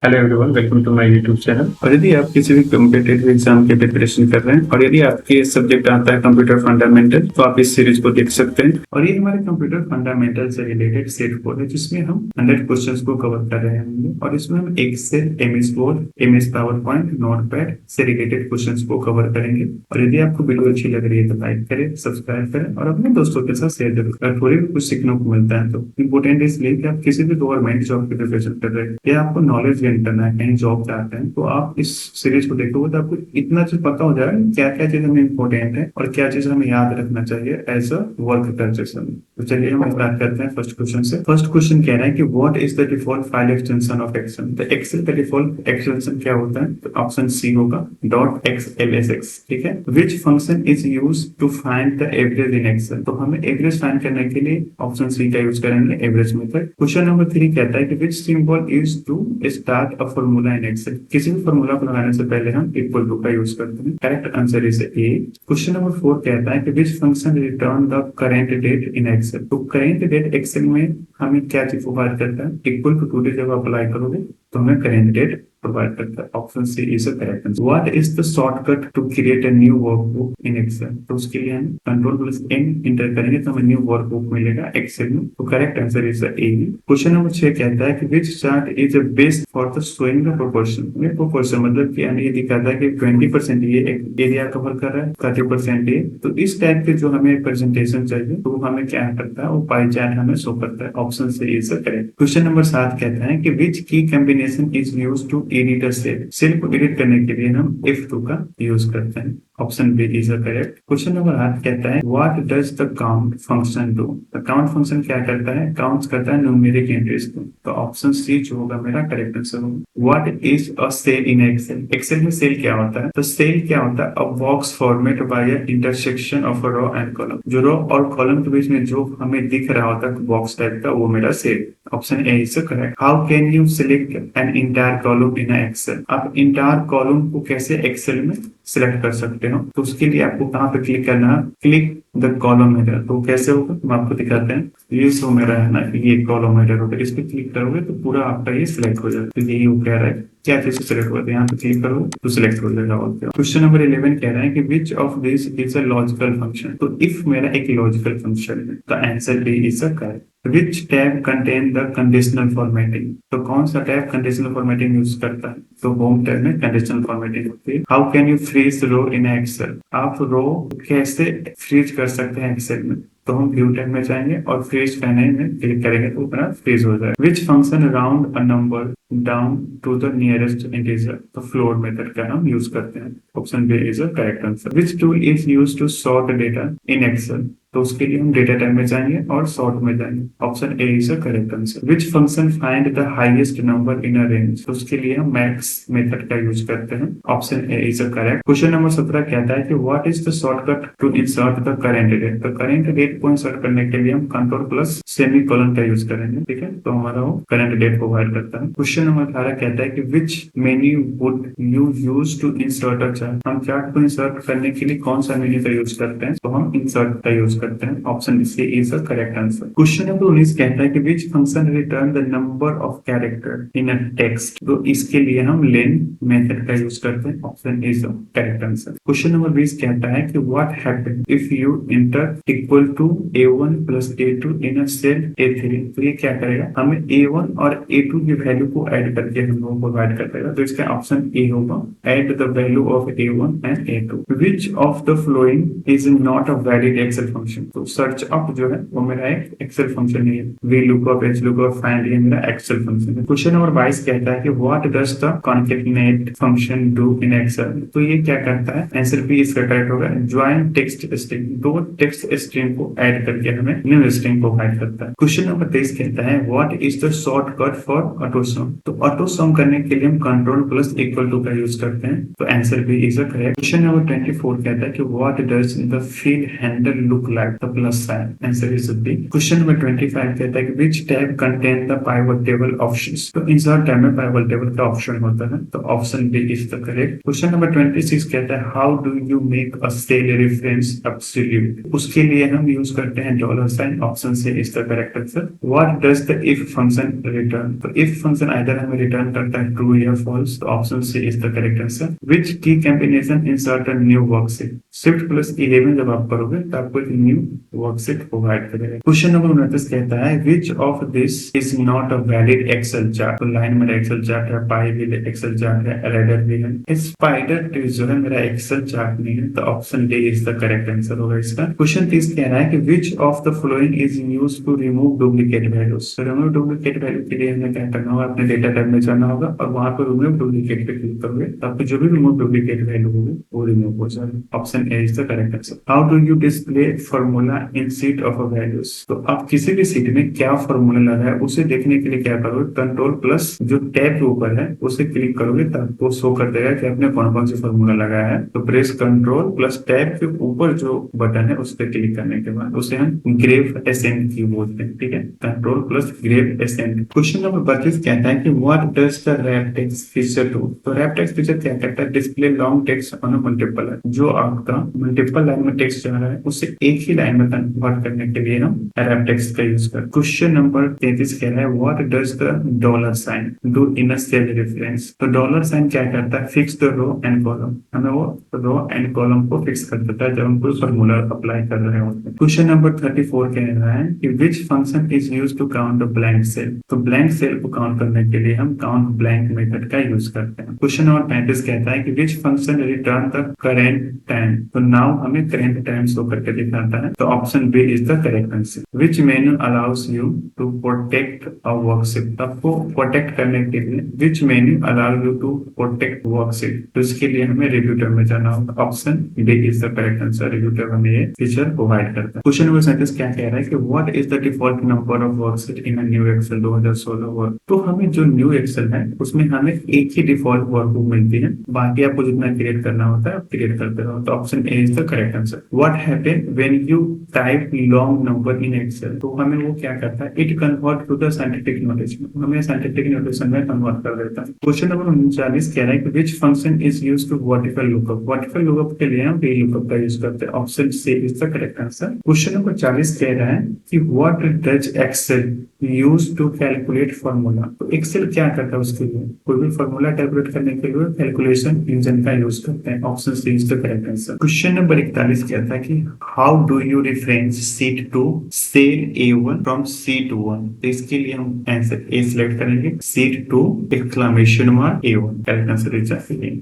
Hello everyone, welcome to my YouTube channel. और यदि आप किसी भी कॉम्पिटिटिव एग्जाम के प्रिपरेशन कर रहे हैं और यदि आपके सब्जेक्ट आता है कंप्यूटर फंडामेंटल, तो आप इस सीरीज को देख सकते हैं। और ये हमारे कंप्यूटर फंडामेंटल से रिलेटेड सेट 4 है, जिसमें हम 100 क्वेश्चंस को कवर कर रहे होंगे। और इसमें हम Excel, MS Word, MS power point, notepad से रिलेटेड क्वेश्चंस को कवर करेंगे। और यदि आपको वीडियो अच्छी लग रही है तो लाइक करें, सब्सक्राइब करें और अपने दोस्तों के साथ शेयर जरूर करें। थोड़ी भी कुछ सीखने को मिलता है तो इम्पोर्टेंट इसलिए कि आप किसी भी गवर्नमेंट जॉब की प्रिपरेशन कर रहे हैं या आपको नॉलेज गेन करना है, कहीं जॉब चाहते हैं, तो आप इस सीरीज को देखोगे तो आपको इतना चीज पता हो जाएगा क्या क्या चीज हमें इम्पोर्टेंट है और क्या चीज हमें याद रखना चाहिए एज अ वर्क प्रिपरेशन। तो चलिए हम स्टार्ट करते हैं फर्स्ट क्वेश्चन से। फर्स्ट क्वेश्चन कह रहा है कि what is the default file extension of Excel. तो एक्सेल का डिफॉल्ट एक्सटेंशन क्या होता है? तो ऑप्शन सी होगा .xlsx। ठीक है। Which function is use to find the average in Excel. तो हमें एवरेज फाइंड करने के लिए ऑप्शन सी का यूज करेंगे, एवरेज मेथड। क्वेश्चन नंबर 3 कहता है कि which symbol is to start a formula in Excel. किसी भी फॉर्मूला को लगाने से पहले हम इक्वल टू का यूज करते हैं। Correct answer is A. Question number 4 कहता है कि which function return the current date in Excel. तो करेंट डेट एक्सेल में हमें क्या चीज प्रोवाइड करता है? इक्वल टू जब अप्लाई करोगे तो हमें करेंट डेट प्रोवाइड करता है। Option C is a correct answer. What is the shortcut to create a new workbook in Excel. तो उसके लिए हम कंट्रोल+N इंटर करेंगे तो हमें न्यू वर्कबुक मिलेगा एक्सेल में। तो correct answer is A. Question number 6 कहता है कि which chart is best for the showing the proportion. Proportion मतलब कि हमें ये दिखाता है कि 20% ये एक एरिया कवर कर रहा है, 30% ये। तो इस टाइप के जो हमें प्रेजेंटेशन चाहिए तो हमें क्या करता है, वो पाई चार्ट हमें शो करता है। Option C is correct. Question number 7 कहता है कि which key combination is used to edit a cell. Cell को एडिट करने के लिए हम F2 का यूज करते हैं। Option B is correct. Question number 8 कहता है what does the count function do. The count function क्या करता है? काउंट करता है न्यूमेरिक एंट्रीज को। तो ऑप्शन सी जो होगा मेरा करेक्ट आंसर होगा। What is a cell in Excel. Excel में सेल क्या होता है? तो सेल क्या होता है? A box format by intersection of row and column. जो रो और कॉलम के बीच में जो हमें दिख रहा होता है बॉक्स टाइप का, वो मेरा cell. Option A is correct. How can you select an entire column in Excel. आप इंटायर कॉलम को कैसे एक्सेल में सिलेक्ट कर सकते हो? तो उसके लिए आपको कहाँ पे क्लिक करना है? Click the column header. तो कैसे होगा हम आपको दिखाते हैं। ये सो मेरा है ना, ये कॉलम हेडर होगा। इस पे क्लिक करोगे तो पूरा आपका ये सिलेक्ट हो जाएगा। तो यही वो कह रहा है क्या चीज सिलेक्ट होता है, यहाँ पे क्लिक करो तो सिलेक्ट हो जाएगा। क्वेश्चन नंबर 11 कह रहा है कि which of this is a logical function. तो इफ मेरा एक लॉजिकल फंक्शन है तो answer B is a correct. Which tab contain the conditional formatting। तो कौन सा टैब कंडीशनल फॉर्मेटिंग यूज करता है? तो होम टैब में कंडीशनल फॉर्मेटिंग होती है। How can you freeze row in Excel. आप रो कैसे फ्रीज कर सकते हैं एक्सेल में? तो हम व्यू टैब में जाएंगे और फ्रीज पैनल में क्लिक करेंगे तो अपना फ्रीज हो जाएगा। Which function round a number down to the nearest integer. तो फ्लोट मेथड का हम यूज करते हैं। Option B is a correct answer. Which tool is use to sort data in Excel. तो उसके लिए हम डेटा टाइप में जाएंगे और सॉर्ट में जाएंगे। Option A is a correct answer. Which function find the highest number in a range. तो उसके लिए हम मैक्स मेथड का यूज करते हैं। Option A is a correct. Question number 17 कहता है कि what is the shortcut to insert the current date. तो करेंट डेट को इंसर्ट करने के लिए हम कंट्रोल+सेमीकोलन का यूज करेंगे। ठीक है, तो हमारा वो करेंट डेट प्रोवाइड करता है। क्वेश्चन नंबर 18 कहता है कि which menu would you use to insert a chart. हम चार्ट को इंसर्ट करने के लिए कौन सा मेन्यू का यूज करते हैं? तो हम इंसर्ट का यूज करते हैं। Option C is the correct answer. Question number 19 कहता है कि which function return the number of character in a text. तो इसके लिए हम लेन मेथड का यूज करते हैं। Option is the correct answer. Question number 20 कहता है कि what happen if you enter equal to A1 plus A2 in a cell A3। तो ये क्या करेगा? हमें A1 और A2 की वैल्यू को ऐड करके हम लोग प्रोवाइड कर देगा। तो इसका ऑप्शन ए होगा, add the value of A1 and A2। Which of the following is not a valid Excel function. तो सर्च अप जो है वो मेरा एक एक्सेल फंक्शन है। V lookup, H lookup, find, ये मेरा एक्सेल फंक्शन है। क्वेश्चन नंबर 22 कहता है कि what does the concatenate function do in Excel. तो ये क्या करता है? आंसर बी इसका करेक्ट होगा। ज्वाइन टेक्स्ट स्ट्रिंग, दो टेक्स्ट स्ट्रिंग को ऐड करके हमें न्यू स्ट्रिंग प्रोवाइड करता है। क्वेश्चन नंबर 23 कहता है what is the shortcut for auto सम। तो ऑटो सम करने के लिए हम कंट्रोल+=2 का यूज करते हैं। तो answer B is correct. Question number 24 कहता है कि what does the field handle look like. The plus sign, answer is B. Question number 25 कहता है कि which tab contain the pivot table options. तो इंसर्ट टैब में पाइवट टेबल का option होता है। तो option B is the correct. Question number 26 कहता है how do you make a cell reference absolute. उसके लिए हम यूज करते हैं dollar sign, option C is the correct answer. What does the if function return, तो इफ फंक्शन आइदर हमें return करता है ट्रू या फॉल्स, तो option C is the correct answer. Which key combination insert a new worksheet, shift plus 11 जब आप करोगे तो आपको एक न्यू वर्कशीट प्रोवाइड करेगा। क्वेश्चन नंबर 29 कहता है which of this is not a valid Excel chart, तो लाइन मेरा एक्सेल चार्ट है, पाई भी एक्सेल चार्ट है, रेडर भी है, स्पाइडर ट्री जो है मेरा एक्सेल चार्ट नहीं है, तो option D is the correct answer होगा इसका। क्वेश्चन 30 कह रहा है कि which of the following is used to remove duplicate values, तो रिमूव डुप्लीकेट वैल्यू के लिए हमें क्या करना होगा, अपने डेटा टाइप में जाना होगा और वहां पर रिमूव डुप्लीकेट पे क्लिक करोगे तो आपको जो भी रिमूव डुप्लीकेट वैल्यू होगी वो रिमूव हो जाएगा। Option A is the correct answer. How do you display formula in seat of a values, तो आप किसी भी सीट में क्या फॉर्मूला लगा है उसे देखने के लिए क्या करोगे, कंट्रोल प्लस जो टैब के ऊपर है उसे क्लिक करोगे तो आपको शो कर देगा कि आपने कौन कौन से फॉर्मूला लगाया है। तो प्रेस कंट्रोल प्लस टैब के ऊपर जो बटन है उस पर क्लिक करने के बाद उसे हम ग्रेव एसेंट की बोलते हैं, ठीक है, control plus grave accent. Question number 32 कहता है कि what does the wrap text feature do, तो रैप टेक्स्ट फीचर क्या करता है, display long text on a multiple line, जो आपका मल्टीपल लाइन में टेक्स्ट जा रहा है उसे एक ही लाइन में कन्वर्ट करने के लिए हम रैप टेक्स्ट का यूज करते हैं। क्वेश्चन नंबर 33 कह रहा है what does the dollar sign do in a cell reference, तो डॉलर साइन क्या करता है, fix the row and column, हमें वो रो एंड कॉलम को फिक्स कर देता है जब हम कोई फॉर्मूला अप्लाई कर रहे होते हैं। क्वेश्चन नंबर 34 कह रहा है कि which function is use to count a blank cell, तो ब्लैंक सेल को काउंट करने के लिए हम काउंट ब्लैंक मेथड का यूज करते हैं। क्वेश्चन नंबर 35 कहता है कि which function return the current time, तो नाउ हमें करेंट टाइम शो करके दिखाता है, तो option B is the correct answer. Which menu allows you to protect a worksheet, आपको प्रोटेक्ट करने के लिए विच menu allow you to protect worksheet, तो इसके लिए हमें रिव्यू टैब में जाना होगा, option D is the correct answer. Review tab हमें ये फीचर प्रोवाइड करता है। क्वेश्चन नंबर 37 क्या कह रहा है कि what is the default number of worksheet in a new Excel 2016 work, तो हमें जो न्यू एक्सेल है उसमें हमें एक ही डिफॉल्ट वर्कबुक मिलती है, बाकी आपको जितना क्रिएट करना होता है आप क्रिएट करते रहो, तो option A is the correct answer. What happen when you type long number in Excel, तो हमें वो क्या करता है, it convert to the scientific notation, हमें साइंटिफिक नोटेशन में कन्वर्ट कर देता है। क्वेश्चन नंबर 39 कह रहा है कि which function is used to vertical lookup, vertical lookup के लिए हम वी लुकअप का यूज करते हैं, option C is the correct answer. Question number 40 कह रहा है कि what does Excel use to calculate formula, तो एक्सेल क्या करता है उसके लिए, कोई भी फॉर्मूला कैलकुलेट करने के लिए कैलकुलेशन इंजन का यूज करते हैं, option C is the correct answer. Question number 41 कहता है कि how do you reference sheet two cell A1 from sheet 1, तो इसके लिए हम आंसर ए सिलेक्ट करेंगे, sheet two exclamation mark A1, correct answer is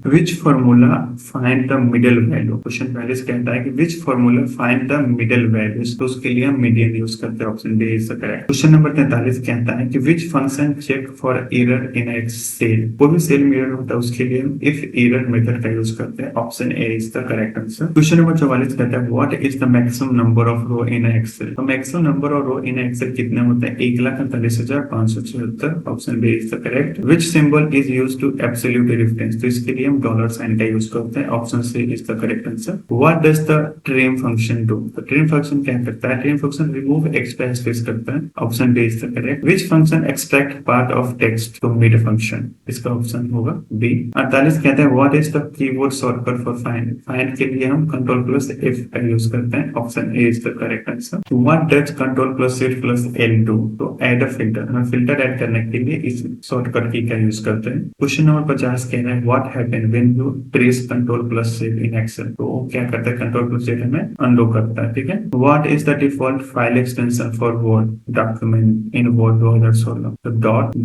which formula find the middle value, question 42 कहता है कि which formula find the middle values, तो उसके लिए हम मीडियन यूज करते हैं, option D is the correct. Question number 43 कहता है कि which function check for error in a cell, कोई भी सेल में एरर होता है उसके लिए हम इफ एरर मेथड का यूज करते हैं, option A is the correct answer. Question number 44 कहता है what is the maximum number of row in Excel, तो maximum number of row in Excel कितने होते हैं, 1,48,576, option B is the correct. Which symbol is used to absolute reference, तो इसके लिए हम डॉलर साइन का यूज करते हैं, option C is the correct answer. What does the trim function do, तो ट्रिम फंक्शन क्या करता है, trim function remove extra space करता है, option B is the correct. Which function extract part of text, तो mid function, इसका option होगा B. 48 कहते हैं what is the keyboard shortcut for find, find के लिए हम कंट्रोल प्लस एफ का यूज करते हैं, option A is the correct answer. What does control plus shift plus L do, तो ऐड अ फिल्टर, हम फिल्टर ऐड करने के लिए इस शॉर्टकट की का यूज करते हैं। क्वेश्चन नंबर 50 कहना है what happen when you press control plus shift in Excel, तो वो क्या करता है, कंट्रोल प्लस शिफ्ट हमें अनडू करता है, ठीक है। What is the default file extension for Word document in Word 2016, तो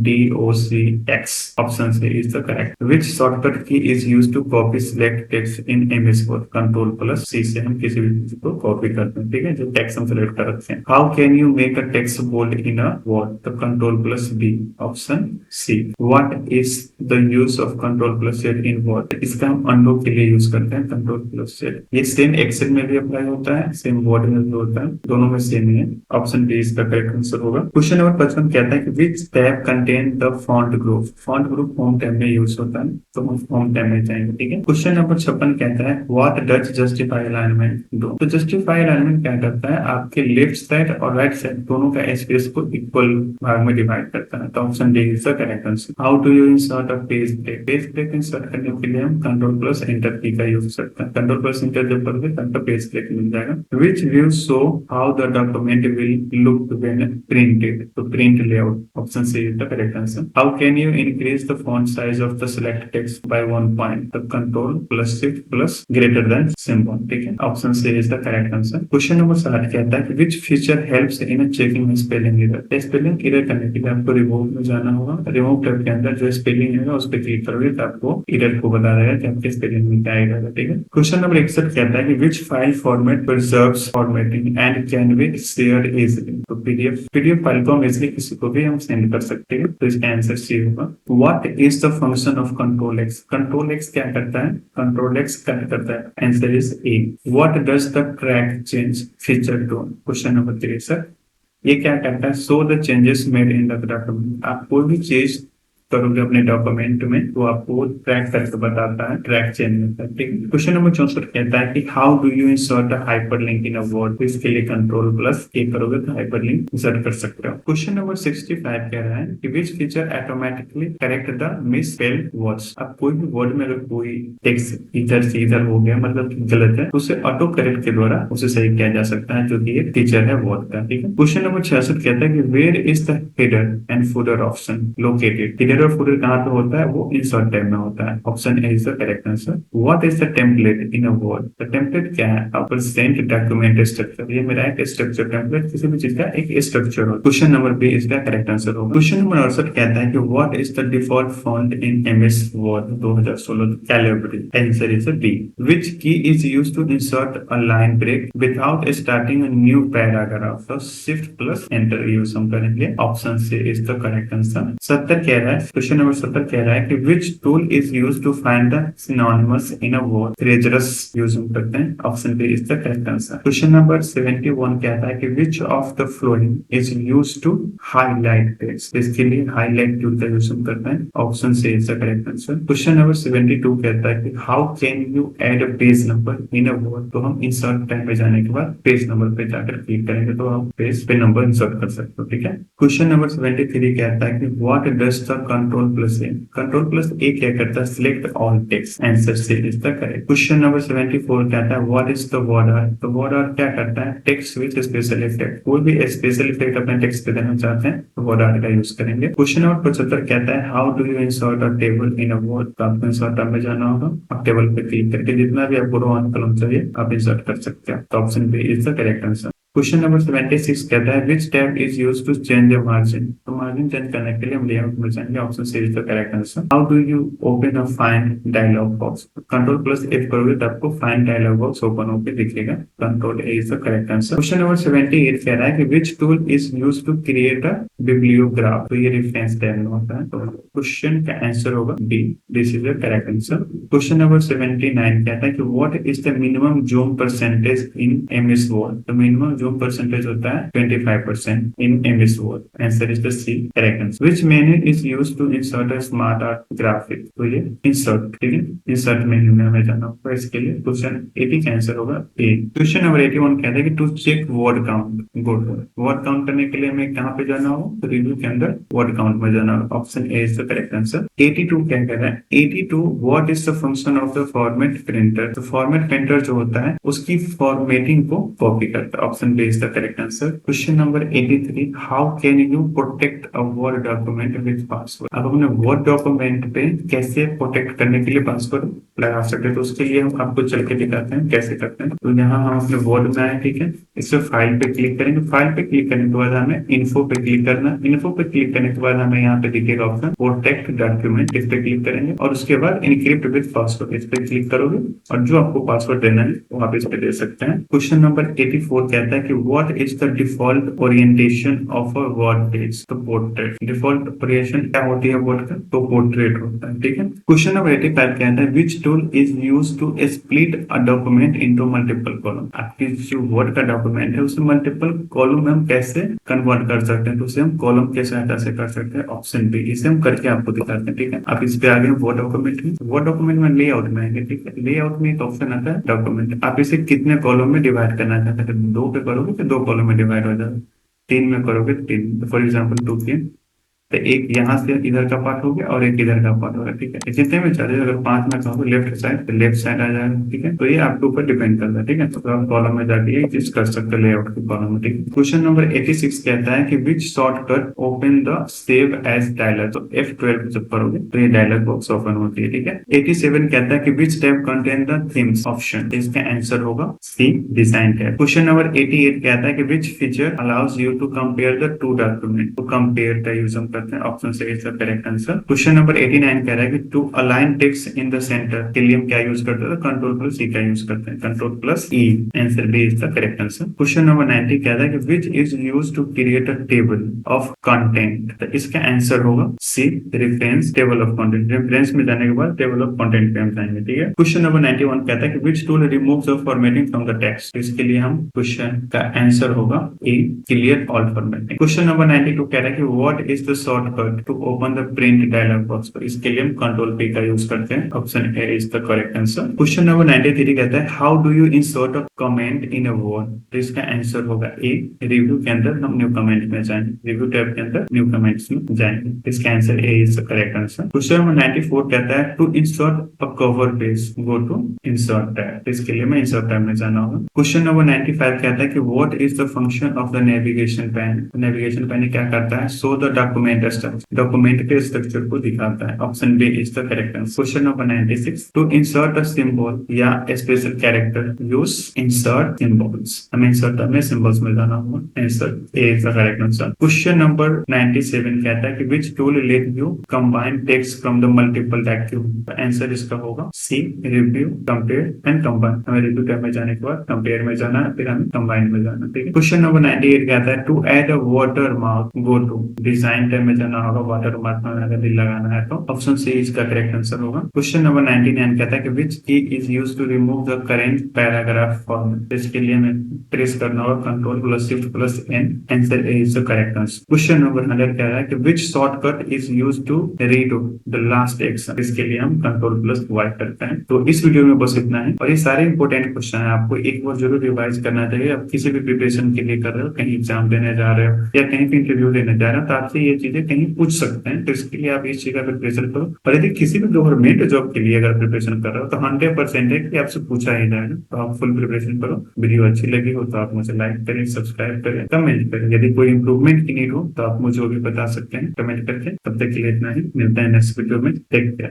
.docx, option C is the correct. Which shortcut key is used to copy select text in MS Word, control plus C से हम किसी भी चीज को copy करते हैं, ठीक है, जो टेक्स्ट हम सिलेक्ट कर रखते हैं। How can you make a text bold in a Word, तो control plus B, option C. What is the use of control plus Z in Word, इसका हम अनडू के लिए यूज करते हैं, कंट्रोल प्लस जेड। ये सेम एक्सेल में भी अप्लाई होता है, सेम वर्ड में भी होता है, दोनों में सेम ही है, ऑप्शन बी इसका करेक्ट आंसर होगा। क्वेश्चन नंबर 55 कहता है कि which tab contain the font group, font group home tab में यूज होता है, तो हम होम टैब में जाएंगे, ठीक है। क्वेश्चन नंबर 56 कहता है what does justify alignment do, तो जस्टिफाई अलाइनमेंट क्या करता है, आपके लेफ्ट साइड और राइट साइड दोनों का स्पेस को इक्वल भाग में डिवाइड करता है, तो option D is the correct answer. How do you insert a page break, page break insert करने के लिए हम कंट्रोल प्लस एंटर की का यूज करते हैं, कंट्रोल प्लस एंटर जब करोगे तब पेज ब्रेक मिल जाएगा। विच you show how the document will look when printed? तो print layout. Option C is the correct answer. How can you increase the font size of the select text by 1 point? The control plus shift plus greater than symbol. ठीक है, option C is the correct answer. Question number 7 कहता है कि which feature helps in checking spelling error. Spelling error करने के लिए आपको remove में जाना होगा। रिमूव टैब के अंदर जो स्पेलिंग है उस पर क्लिक करोगे तो आपको एरर को बता रहेगा कि आपके स्पेलिंग में क्या एरर है। ठीक है, क्वेश्चन नंबर 61 कहता है कि which file format preserves formatting and can be shared easily. तो पीडीएफ फाइल को हम इजीली किसी को भी हम सेंड कर सकते हैं। तो इसका आंसर सी होगा। What is the function of control X. Control X क्या करता है? कंट्रोल एक्स क्या करता है? Answer is A. What does the track change feature to. Question number 63 ये क्या करता है? Show the changes made in the document. आप कोई भी चीज करोगे अपने डॉक्यूमेंट में तो आपको ट्रैक करके बताता है, ट्रैक चेंज होता है। ठीक है, क्वेश्चन नंबर 64 कहता है कि how do you insert a hyperlink in a Word. तो इसके लिए कंट्रोल प्लस ए करोगे तो हाइपरलिंक इंसर्ट कर सकते हो। क्वेश्चन नंबर 65 कह रहा है कि which feature automatically correct the misspelled words. अब कोई भी वर्ड में अगर कोई टेक्स्ट इधर से इधर हो गया मतलब गलत है तो उसे ऑटो करेक्ट के द्वारा उसे सही किया जा सकता है, जो कि एक फीचर है वर्ड का। ठीक है, क्वेश्चन नंबर 66 कहता है कि where is the header and footer option located. Header और फुटर कहाँ पे होता है? वो इंसर्ट टैब में होता है। Option A is the correct answer. What is the template in a word. The template क्या है? Present document structure. ये मेरा एक स्ट्रक्चर टेम्पलेट किसी भी चीज का एक स्ट्रक्चर हो। क्वेश्चन नंबर बी इसका करेक्ट आंसर होगा। क्वेश्चन नंबर 68 कहता है कि what is the default font in MS Word 2016 Calibri. Answer is B. Which key is used to insert a line break without starting a new paragraph. तो shift plus enter use हम करेंगे। Option C is the correct answer. 70 कह रहा है, question number 70 कह रहा है कि which tool is used to find the synonymous in a word। Thesaurus use हम करते हैं। Option B is the correct answer. Question number 71 कहता है कि which of the following is used to highlight text। इसके लिए हाईलाइट टूल का use हम करते हैं। Option C is the correct answer. Question number 72 कहता है कि how can you add a page number in a word। तो हम इंसर्ट टैब पे जाने के बाद पेज नंबर पे जाकर क्लिक करेंगे तो आप पेज पे नंबर इंसर्ट कर सकते हो। ठीक है, क्वेश्चन नंबर 73 कहता है कि what does the control plus A. Control plus A क्या करता है? Select all text. Answer C is the correct. Question number 74 कहता है व्हाट इज द बॉर्डर। तो बॉर्डर क्या करता है? Text with special effect. कोई भी स्पेशल इफेक्ट अपने टेक्स्ट पे देना चाहते हैं तो बॉर्डर का यूज करेंगे। क्वेश्चन नंबर 75 कहता है how do you insert a table in a Word. तो आपको इंसर्ट टैब में जाना होगा और टेबल पे क्लिक करके जितना भी आपको रो ऑन कॉलम चाहिए आप इंसर्ट कर सकते हैं। तो option B is the correct answer. Question number 76 कहता है which tab is used to change the margin. तो मार्जिन चेंज करने के लिए हम लेआउट में जाएंगे। Option C is the correct answer. How do you open a find dialog box. Control plus F करोगे तो आपको फाइंड डायलॉग बॉक्स ओपन होकर दिखेगा। Control A is the correct answer. Question number 78 कह रहा है कि which tool is used to create a bibliography. तो ये रेफरेंस टैब में होता है। तो क्वेश्चन का आंसर होगा B. This is the correct answer. Question number 79 कहता है कि what is the minimum zoom percentage in MS Word. तो मिनिमम जूम परसेंटेज होता है 25% in MS Word. Answer is the C correct answer. Which menu is used to insert a smart art graphic. तो ये insert, ठीक है, insert menu में हमें जाना होगा। इसके लिए क्वेश्चन 80 का आंसर होगा ए। क्वेश्चन नंबर 81 कहता है कि to check word count. Good, word count करने के लिए हमें कहां पे जाना हो? तो रिव्यू के अंदर वर्ड काउंट में जाना होगा। Option A is the correct answer. 82 क्या कह रहा है? 82 what is the function of the format printer. तो फॉर्मेट प्रिंटर जो होता है उसकी फॉर्मेटिंग को कॉपी करता है। Option B is the correct answer. Question number 83 how can you protect a Word document with password. अब अपने वर्ड डॉक्यूमेंट पे कैसे प्रोटेक्ट करने के लिए पासवर्ड लगा सकते हैं, तो उसके लिए हम आपको चल के दिखाते हैं कैसे करते हैं। तो यहाँ हम अपने वर्ड में आए, ठीक है, इससे फाइल पे क्लिक करेंगे। फाइल पे क्लिक करने के बाद हमें इन्फो पे क्लिक करना। इन्फो पे क्लिक करने के बाद हमें यहाँ पे दिखेगा ऑप्शन प्रोटेक्ट डॉक्यूमेंट। इस पे क्लिक करेंगे और उसके बाद इनक्रिप्ट विद पासवर्ड इस पे क्लिक करोगे और जो आपको पासवर्ड देना है वो आप इस पे दे सकते हैं। क्वेश्चन नंबर 84 कहता है कि what is the default orientation of a word page. तो पोर्ट्रेट। डिफॉल्ट ओरिएंटेशन क्या होती है वर्ड का? तो पोर्ट्रेट होता है। ठीक है, क्वेश्चन नंबर 85 कहता है which tool is used to split a document into multiple column. आपकी जो वर्ड का डॉक्यूमेंट है उसे मल्टीपल कॉलम में हम कैसे कन्वर्ट कर सकते हैं, तो उसे हम कॉलम के सहायता से कर सकते हैं। ऑप्शन बी, इसे हम करके आपको दिखाते हैं। ठीक है, आप इस पे आ गए वर्ड डॉक्यूमेंट में। वर्ड डॉक्यूमेंट में लेआउट में आएंगे। ठीक है, लेआउट में एक ऑप्शन आता है डॉक्यूमेंट। आप इसे कितने कॉलम में डिवाइड करना चाहते हैं? 2 पे करोगे तो 2 कॉलम में डिवाइड हो जाएगा। 3 में करोगे तो 3। फॉर एग्जाम्पल 2 के तो एक यहाँ से इधर का पार्ट हो गया और एक इधर का पार्ट हो गया, ठीक है। जितने में चले, अगर 5 में कहोगे लेफ्ट साइड तो लेफ्ट साइड आ जाएगा, ठीक है। तो ये आपके ऊपर डिपेंड करता है, ठीक है। तो आप कॉलम में जाके ये चीज कर सकते हो लेआउट के कॉलम में, ठीक है। क्वेश्चन नंबर 86 कहता है कि which shortcut open the save as dialog. तो F12 जब करोगे तो ये डायलॉग बॉक्स ओपन होती है, ठीक है। 87 कहता है कि which tab contain the themes option. इसका आंसर होगा C, design tab. Question number 88 कहता है कि which feature allows you to compare the two document. तो कंपेयर का यूज हम करते हैं, ऑप्शन से इसका करेक्ट आंसर। क्वेश्चन नंबर 89 कह रहा है कि to align text in the center के लिए हम क्या यूज करते हैं, कंट्रोल प्लस ई का यूज करते हैं, control plus E. Answer B is the correct answer. Question number 90 कहता है कि which is use to create a table of content. तो इसका आंसर होगा C, reference table of content. Reference में जाने के बाद टेबल ऑफ कंटेंट पे हम जाएंगे, ठीक है। क्वेश्चन नंबर 91 कहता है कि which tool removes the formatting from the text. इसके लिए हम क्वेश्चन का आंसर होगा A, clear all formatting. Question number 92 कह रहा है कि what is the shortcut to open the print dialog box. तो इसके लिए हम कंट्रोल पी का यूज करते हैं, option A is the correct answer. Question number 93 कहता है how do you insert a comment in a Word. तो इसका आंसर होगा ए, रिव्यू के अंदर हम न्यू कमेंट में जाएंगे, रिव्यू टैब के अंदर न्यू कमेंट्स में जाएंगे। इसका answer A is the correct answer. Question number 94 कहता है to insert a cover page go to insert tab. इसके लिए मैं इंसर्ट टैब में जाना होगा। क्वेश्चन नंबर 95 कहता है कि what is the function of the navigation pane. Navigation pane क्या करता है, show the document structure, document के स्ट्रक्चर को दिखाता है, option B is the correct answer. Question number 96 to insert a symbol या special character use insert symbols. हमें insert tab में सिंबल्स में जाना होगा, answer A is the correct answer. Question number 97 कहता है कि which tool let you combine text from the multiple document. Answer इसका होगा सी, रिव्यू, कंपेयर एंड कंबाइन। हमें रिव्यू टैब में जाने के बाद कंपेयर में जाना है, फिर हमें कंबाइन में जाना है, ठीक है। क्वेश्चन नंबर 98 कहता है to add a watermark go to design tab में जाना होगा, वाटर मार्क में अगर दिल लगाना है तो ऑप्शन सी इसका करेक्ट आंसर होगा। क्वेश्चन नंबर 99 कहता है कि which key is used to remove the current paragraph format. इसके लिए हमें प्रेस करना होगा control plus shift plus N, answer A is the correct answer. Question number 100 कह रहा है कि which shortcut is used to redo the last action. इसके लिए हम कंट्रोल प्लस वाई करते हैं। तो इस वीडियो में बस इतना है और ये सारे इंपॉर्टेंट क्वेश्चन है, आपको एक बार जरूर रिवाइज करना चाहिए। आप किसी भी प्रिपरेशन के लिए कर रहे हो, कहीं एग्जाम देने जा रहे हो या कहीं भी इंटरव्यू देने जा रहे हो, तो आपसे ये चीजें कहीं पूछ सकते हैं। तो इसके लिए आप इस चीज का प्रिपरेशन करो। और यदि किसी भी गवर्नमेंट जॉब के लिए अगर प्रिपरेशन कर रहे हो तो 100% है कि आपसे पूछा ही जाएगा। तो आप फुल प्रिपरेशन करो। वीडियो अच्छी लगी हो तो आप मुझे लाइक करें, सब्सक्राइब करें, कमेंट करें। यदि कोई इंप्रूवमेंट की नीड हो तो आप मुझे वो भी बता सकते हैं कमेंट करके। तब तक के लिए इतना ही, मिलता है नेक्स्ट वीडियो में। Take care.